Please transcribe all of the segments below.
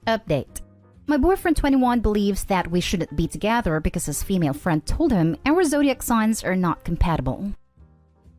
Update. My boyfriend 21 believes that we shouldn't be together because his female friend told him our zodiac signs are not compatible.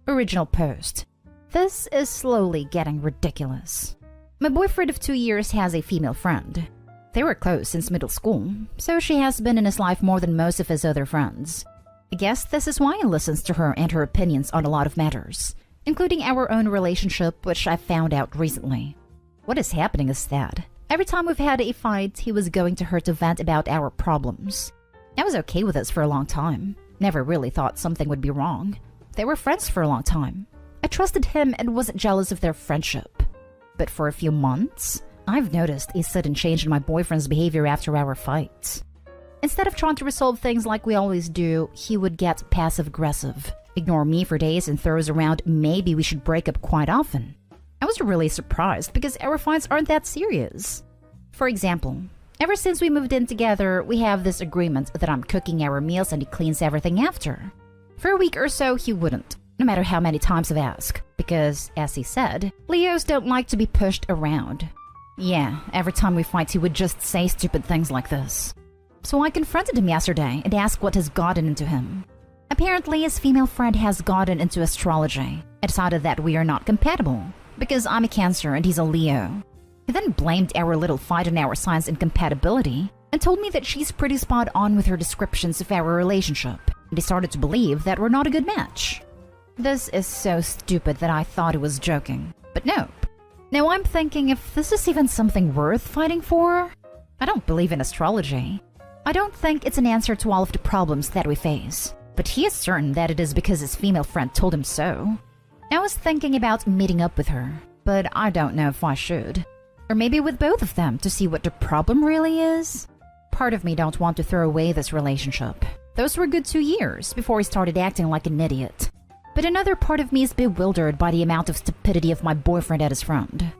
Original post. This is slowly getting ridiculous. My boyfriend of 2 years has a female friend. They were close since middle school, so she has been in his life more than most of his other friends. I guess this is why he listens to her and her opinions on a lot of matters, including our own relationship, which I found out recently. What is happening is that every time we've had a fight, he was going to her to vent about our problems. I was okay with this for a long time. Never really thought something would be wrong. They were friends for a long time. I trusted him and wasn't jealous of their friendship. But for a few months, I've noticed a sudden change in my boyfriend's behavior after our fights. Instead of trying to resolve things like we always do, he would get passive-aggressive, ignore me for days, and throws around maybe we should break up quite often. I was really surprised because our fights aren't that serious. For example, ever since we moved in together, we have this agreement that I'm cooking our meals and he cleans everything after. For a week or so, he wouldn't, no matter how many times I've asked, because, as he said, Leos don't like to be pushed around. Yeah, every time we fight, he would just say stupid things like this. So I confronted him yesterday and asked what has gotten into him. Apparently, his female friend has gotten into astrology and decided that we are not compatible, because I'm a Cancer and he's a Leo. He then blamed our little fight on our signs incompatibility and told me that she's pretty spot on with her descriptions of our relationship, and he started to believe that we're not a good match. This is so stupid that I thought he was joking, but nope. Now I'm thinking if this is even something worth fighting for. I don't believe in astrology. I don't think it's an answer to all of the problems that we face, but he is certain that it is because his female friend told him so. I was thinking about meeting up with her, but I don't know if I should. Or maybe with both of them to see what the problem really is. Part of me don't want to throw away this relationship. Those were good 2 years before he started acting like an idiot. But another part of me is bewildered by the amount of stupidity of my boyfriend and his friend.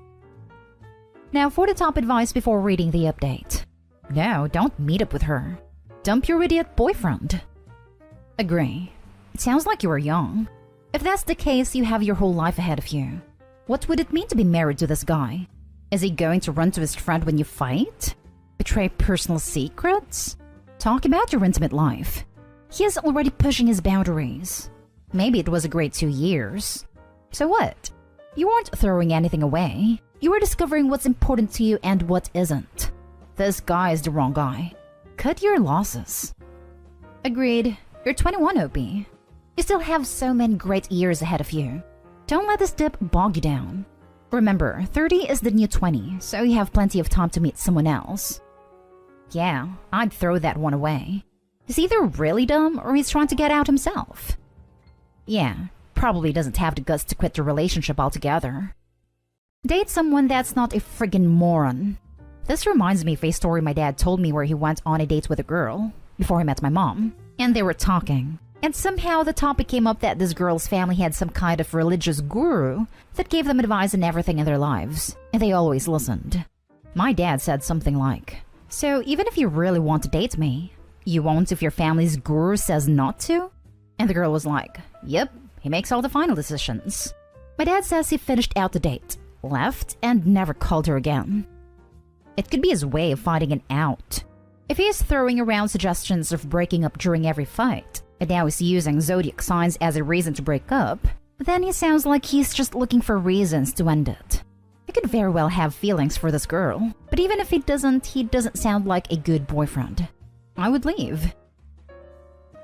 Now for the top advice before reading the update. No, don't meet up with her. Dump your idiot boyfriend. Agree. It sounds like you are young. If that's the case, you have your whole life ahead of you. What would it mean to be married to this guy? Is he going to run to his friend when you fight? Betray personal secrets? Talk about your intimate life. He is already pushing his boundaries. Maybe it was a great 2 years. So what? You aren't throwing anything away. You are discovering what's important to you and what isn't. This guy is the wrong guy. Cut your losses. Agreed. You're 21, OP. You still have so many great years ahead of you. Don't let this dip bog you down. Remember, 30 is the new 20, so you have plenty of time to meet someone else. Yeah, I'd throw that one away. He's either really dumb or he's trying to get out himself. Yeah, probably doesn't have the guts to quit the relationship altogether. Date someone that's not a friggin' moron. This reminds me of a story my dad told me where he went on a date with a girl before he met my mom, and they were talking. And somehow the topic came up that this girl's family had some kind of religious guru that gave them advice on everything in their lives, and they always listened. My dad said something like, "So even if you really want to date me, you won't if your family's guru says not to?" And the girl was like, "Yep, he makes all the final decisions." My dad says he finished out the date, left, and never called her again. It could be his way of finding an out. If he is throwing around suggestions of breaking up during every fight, and now he's using zodiac signs as a reason to break up, then he sounds like he's just looking for reasons to end it. He could very well have feelings for this girl, but even if he doesn't sound like a good boyfriend. I would leave.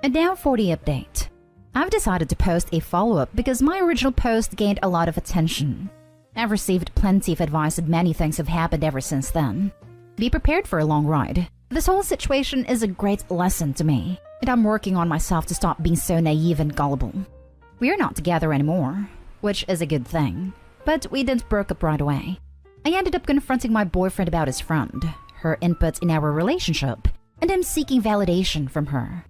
And now for the update. I've decided to post a follow-up because my original post gained a lot of attention. I've received plenty of advice and many things have happened ever since then. Be prepared for a long ride. This whole situation is a great lesson to me, and I'm working on myself to stop being so naive and gullible. We are not together anymore, which is a good thing, but we didn't break up right away. I ended up confronting my boyfriend about his friend, her input in our relationship, and him seeking validation from her.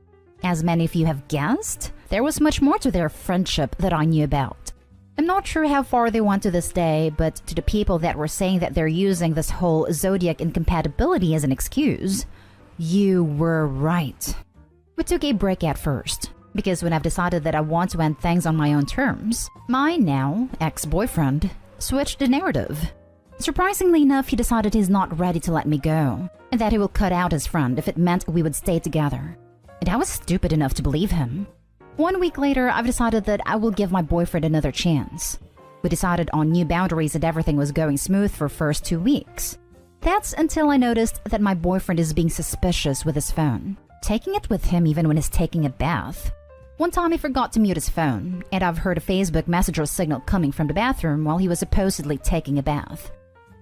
As many of you have guessed, there was much more to their friendship that I knew about. I'm not sure how far they went to this day, but to the people that were saying that they're using this whole zodiac incompatibility as an excuse, you were right. We took a break at first, because when I've decided that I want to end things on my own terms, my now ex-boyfriend switched the narrative. Surprisingly enough, he decided he's not ready to let me go, and that he will cut out his friend if it meant we would stay together. And I was stupid enough to believe him. 1 week later, I've decided that I will give my boyfriend another chance. We decided on new boundaries and everything was going smooth for first 2 weeks. That's until I noticed that my boyfriend is being suspicious with his phone, taking it with him even when he's taking a bath. One time he forgot to mute his phone, and I've heard a Facebook Messenger signal coming from the bathroom while he was supposedly taking a bath.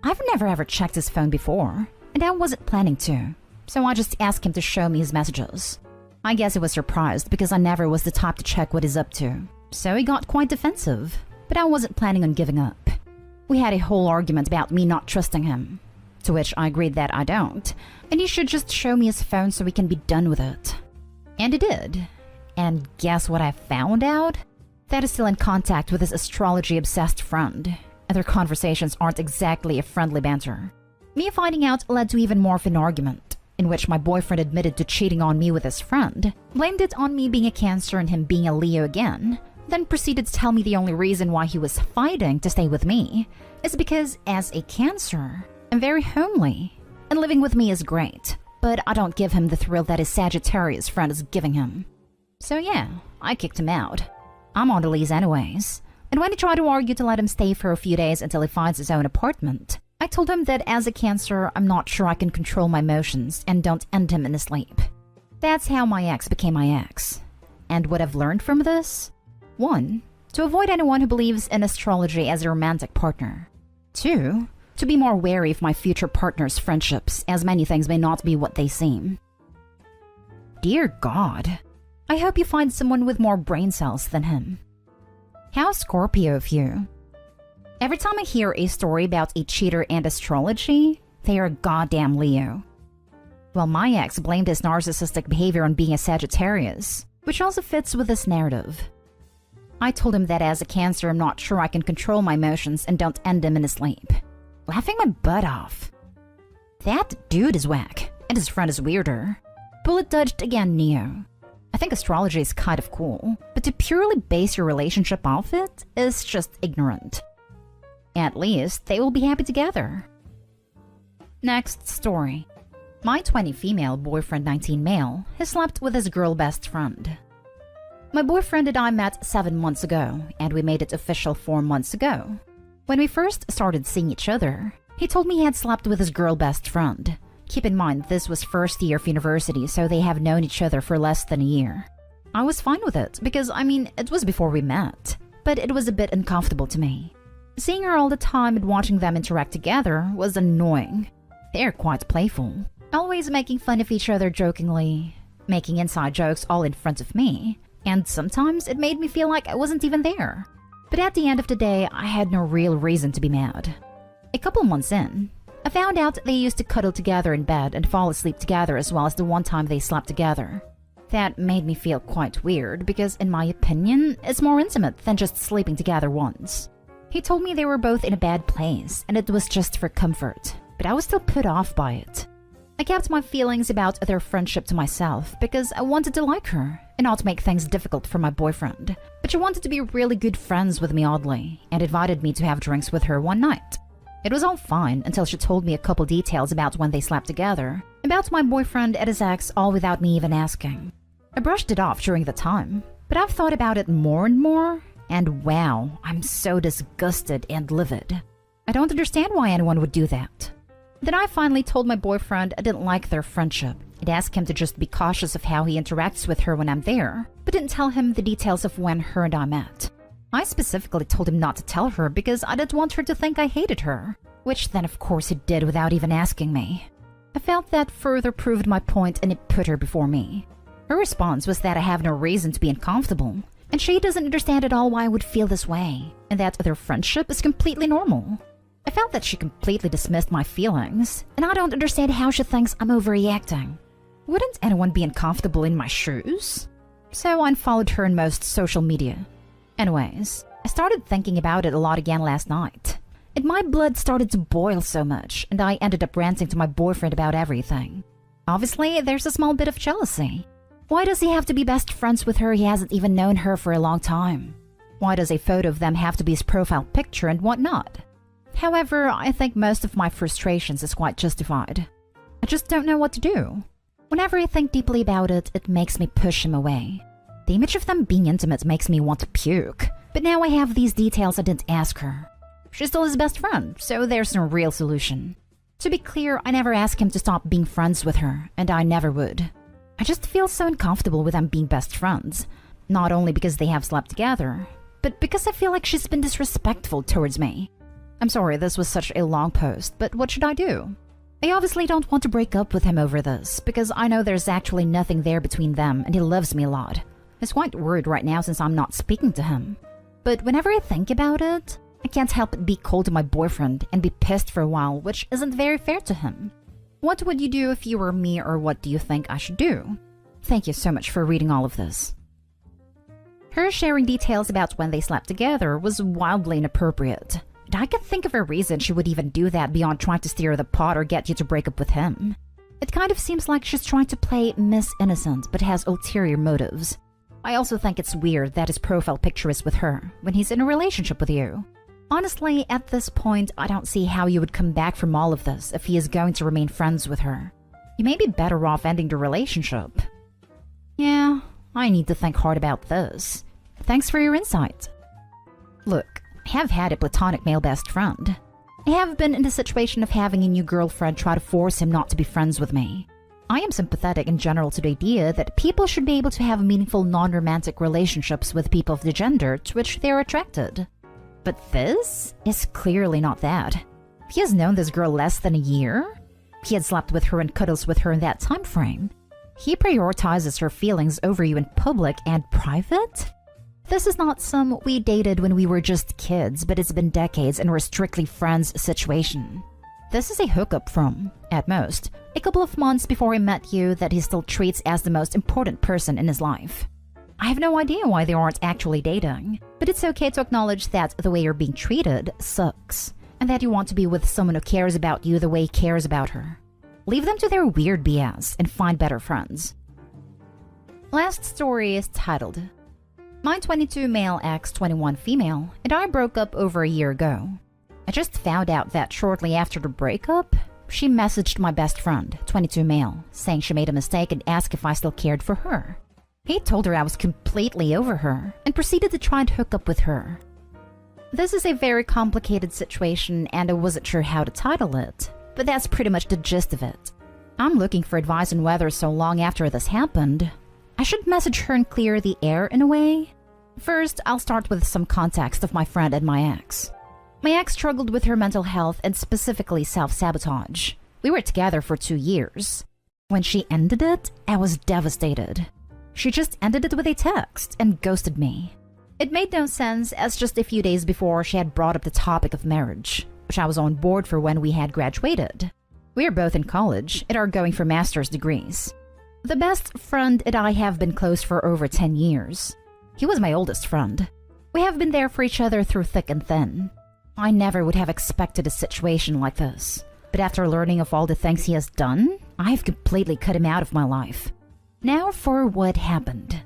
I've never ever checked his phone before, and I wasn't planning to, so I just asked him to show me his messages. I guess he was surprised because I never was the type to check what he's up to, so he got quite defensive, but I wasn't planning on giving up. We had a whole argument about me not trusting him, to which I agreed that I don't, and he should just show me his phone so we can be done with it. And he did. And guess what I found out? That he's still in contact with his astrology-obsessed friend, and their conversations aren't exactly a friendly banter. Me finding out led to even more of an argument, in which my boyfriend admitted to cheating on me with his friend, blamed it on me being a Cancer and him being a Leo again, then proceeded to tell me the only reason why he was fighting to stay with me is because, as a Cancer, I'm very homely, and living with me is great, but I don't give him the thrill that his Sagittarius friend is giving him. So yeah, I kicked him out. I'm on the lease anyways, and when he tried to argue to let him stay for a few days until he finds his own apartment, I told him that as a Cancer, I'm not sure I can control my emotions and don't end him in his sleep. That's how my ex became my ex. And what I've learned from this? 1. To avoid anyone who believes in astrology as a romantic partner. 2. To be more wary of my future partner's friendships, as many things may not be what they seem. Dear God, I hope you find someone with more brain cells than him. How Scorpio of you. Every time I hear a story about a cheater and astrology, they are a goddamn Leo. Well, my ex blamed his narcissistic behavior on being a Sagittarius, which also fits with this narrative. I told him that as a Cancer, I'm not sure I can control my emotions and don't end him in his sleep. Laughing my butt off. That dude is whack, and his friend is weirder. Bullet dodged again, Neo. I think astrology is kind of cool, but to purely base your relationship off it is just ignorant. At least, they will be happy together. Next story. My 20 female, boyfriend 19 male, has slept with his girl best friend. My boyfriend and I met 7 months ago, and we made it official 4 months ago. When we first started seeing each other, he told me he had slept with his girl best friend. Keep in mind, this was first year of university, so they have known each other for less than a year. I was fine with it, because, it was before we met, but it was a bit uncomfortable to me. Seeing her all the time and watching them interact together was annoying. They're quite playful, always making fun of each other jokingly, making inside jokes all in front of me, and sometimes it made me feel like I wasn't even there. But at the end of the day, I had no real reason to be mad. A couple months in, I found out they used to cuddle together in bed and fall asleep together as well as the one time they slept together. That made me feel quite weird because, in my opinion, it's more intimate than just sleeping together once. He told me they were both in a bad place and it was just for comfort, but I was still put off by it. I kept my feelings about their friendship to myself because I wanted to like her and not make things difficult for my boyfriend. But she wanted to be really good friends with me oddly and invited me to have drinks with her one night. It was all fine until she told me a couple details about when they slept together, about my boyfriend and his ex, all without me even asking. I brushed it off during the time, but I've thought about it more and more, and wow, I'm so disgusted and livid. I don't understand why anyone would do that. Then I finally told my boyfriend I didn't like their friendship and asked him to just be cautious of how he interacts with her when I'm there, but didn't tell him the details of when her and I met. I specifically told him not to tell her because I didn't want her to think I hated her, which then of course he did without even asking me. I felt that further proved my point and it put her before me. Her response was that I have no reason to be uncomfortable, and she doesn't understand at all why I would feel this way, and that their friendship is completely normal. I felt that she completely dismissed my feelings, and I don't understand how she thinks I'm overreacting. Wouldn't anyone be uncomfortable in my shoes? So I unfollowed her in most social media. Anyways, I started thinking about it a lot again last night, and my blood started to boil so much, and I ended up ranting to my boyfriend about everything. Obviously, there's a small bit of jealousy. Why does he have to be best friends with her? He hasn't even known her for a long time. Why does a photo of them have to be his profile picture and whatnot? However, I think most of my frustrations is quite justified. I just don't know what to do. Whenever I think deeply about it, it makes me push him away. The image of them being intimate makes me want to puke. But now I have these details I didn't ask her. She's still his best friend, so there's no real solution. To be clear, I never asked him to stop being friends with her, and I never would. I just feel so uncomfortable with them being best friends. Not only because they have slept together, but because I feel like she's been disrespectful towards me. I'm sorry this was such a long post, but what should I do? I obviously don't want to break up with him over this, because I know there's actually nothing there between them and he loves me a lot. He's quite worried right now since I'm not speaking to him. But whenever I think about it, I can't help but be cold to my boyfriend and be pissed for a while, which isn't very fair to him. What would you do if you were me, or what do you think I should do? Thank you so much for reading all of this. Her sharing details about when they slept together was wildly inappropriate. And I can't think of a reason she would even do that beyond trying to stir the pot or get you to break up with him. It kind of seems like she's trying to play Miss Innocent but has ulterior motives. I also think it's weird that his profile picture is with her when he's in a relationship with you. Honestly, at this point, I don't see how you would come back from all of this if he is going to remain friends with her. You may be better off ending the relationship. Yeah, I need to think hard about this. Thanks for your insight. Look, I have had a platonic male best friend. I have been in the situation of having a new girlfriend try to force him not to be friends with me. I am sympathetic in general to the idea that people should be able to have meaningful non-romantic relationships with people of the gender to which they are attracted. But this is clearly not that. He has known this girl less than a year. He had slept with her and cuddles with her in that time frame. He prioritizes her feelings over you in public and private? This is not some "we dated when we were just kids, but it's been decades and we're strictly friends" situation. This is a hookup from, at most, a couple of months before he met you that he still treats as the most important person in his life. I have no idea why they aren't actually dating, but it's okay to acknowledge that the way you're being treated sucks, and that you want to be with someone who cares about you the way he cares about her. Leave them to their weird BS and find better friends. Last story is titled, My 22 male ex 21 female and I broke up over a year ago. I just found out that shortly after the breakup, she messaged my best friend, 22 male, saying she made a mistake and asked if I still cared for her. He told her I was completely over her and proceeded to try and hook up with her. This is a very complicated situation and I wasn't sure how to title it, but that's pretty much the gist of it. I'm looking for advice on whether so long after this happened, I should message her and clear the air in a way. First, I'll start with some context of my friend and my ex. My ex struggled with her mental health and specifically self-sabotage. We were together for 2 years. When she ended it, I was devastated. She just ended it with a text and ghosted me. It made no sense as just a few days before she had brought up the topic of marriage, which I was on board for when we had graduated. We are both in college and are going for master's degrees. The best friend and I have been close for over 10 years. He was my oldest friend. We have been there for each other through thick and thin. I never would have expected a situation like this, but after learning of all the things he has done, I've completely cut him out of my life. Now for what happened.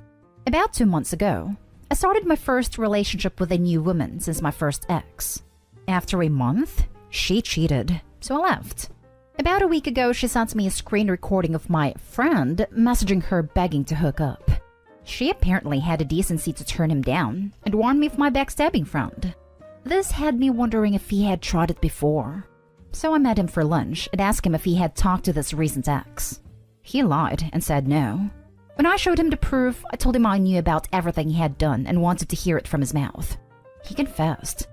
About 2 months ago, I started my first relationship with a new woman since my first ex. After a month, she cheated, so I left. About a week ago, she sent me a screen recording of my friend messaging her begging to hook up. She apparently had the decency to turn him down and warn me of my backstabbing friend. This had me wondering if he had tried it before. So I met him for lunch and asked him if he had talked to this recent ex. He lied and said no. When I showed him the proof, I told him I knew about everything he had done and wanted to hear it from his mouth. He confessed.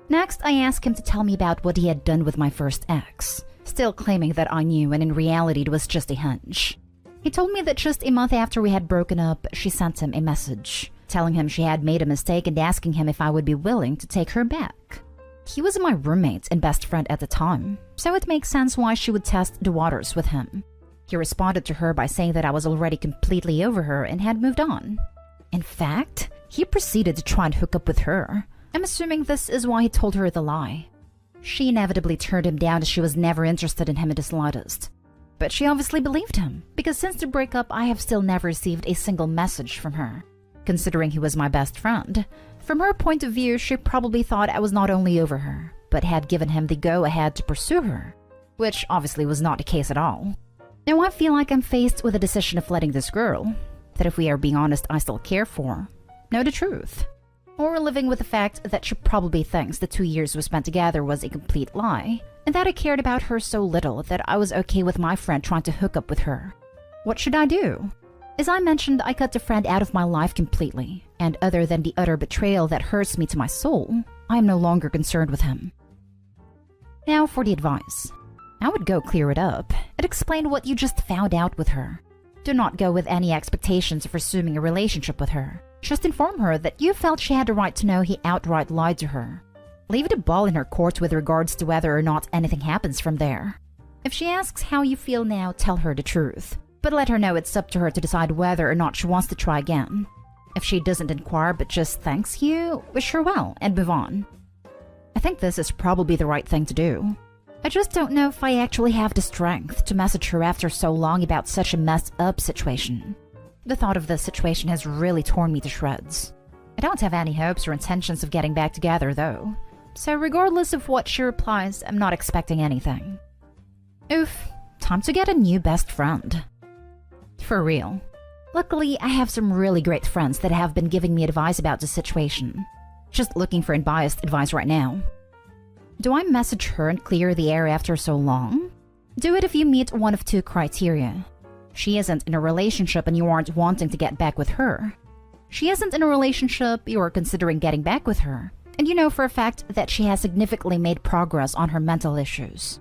Next, I asked him to tell me about what he had done with my first ex, still claiming that I knew and in reality it was just a hunch. He told me that just a month after we had broken up, she sent him a message, telling him she had made a mistake and asking him if I would be willing to take her back. He was my roommate and best friend at the time, so it makes sense why she would test the waters with him. He responded to her by saying that I was already completely over her and had moved on. In fact, he proceeded to try and hook up with her. I'm assuming this is why he told her the lie. She inevitably turned him down as she was never interested in him in the slightest. But she obviously believed him, because since the breakup I have still never received a single message from her. Considering he was my best friend, from her point of view she probably thought I was not only over her, but had given him the go-ahead to pursue her, which obviously was not the case at all. Now I feel like I'm faced with the decision of letting this girl, that if we are being honest I still care for, know the truth, or living with the fact that she probably thinks the 2 years we spent together was a complete lie, and that I cared about her so little that I was okay with my friend trying to hook up with her. What should I do? As I mentioned, I cut the friend out of my life completely, and other than the utter betrayal that hurts me to my soul, I am no longer concerned with him. Now for the advice. I would go clear it up and explain what you just found out with her. Do not go with any expectations of resuming a relationship with her. Just inform her that you felt she had the right to know he outright lied to her. Leave the ball in her court with regards to whether or not anything happens from there. If she asks how you feel now, tell her the truth, but let her know it's up to her to decide whether or not she wants to try again. If she doesn't inquire but just thanks you, wish her well and move on. I think this is probably the right thing to do. I just don't know if I actually have the strength to message her after so long about such a messed up situation. The thought of this situation has really torn me to shreds. I don't have any hopes or intentions of getting back together though, so regardless of what she replies, I'm not expecting anything. Oof, time to get a new best friend. For real. Luckily, I have some really great friends that have been giving me advice about the situation. Just looking for unbiased advice right now. Do I message her and clear the air after so long? Do it if you meet one of two criteria. She isn't in a relationship and you aren't wanting to get back with her. She isn't in a relationship, you are considering getting back with her, and you know for a fact that she has significantly made progress on her mental issues.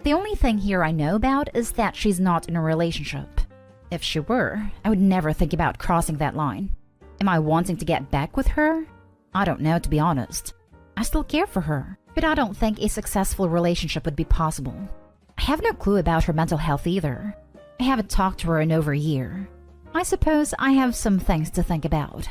The only thing here I know about is that she's not in a relationship. If she were, I would never think about crossing that line. Am I wanting to get back with her? I don't know, to be honest. I still care for her, but I don't think a successful relationship would be possible. I have no clue about her mental health either. I haven't talked to her in over a year. I suppose I have some things to think about.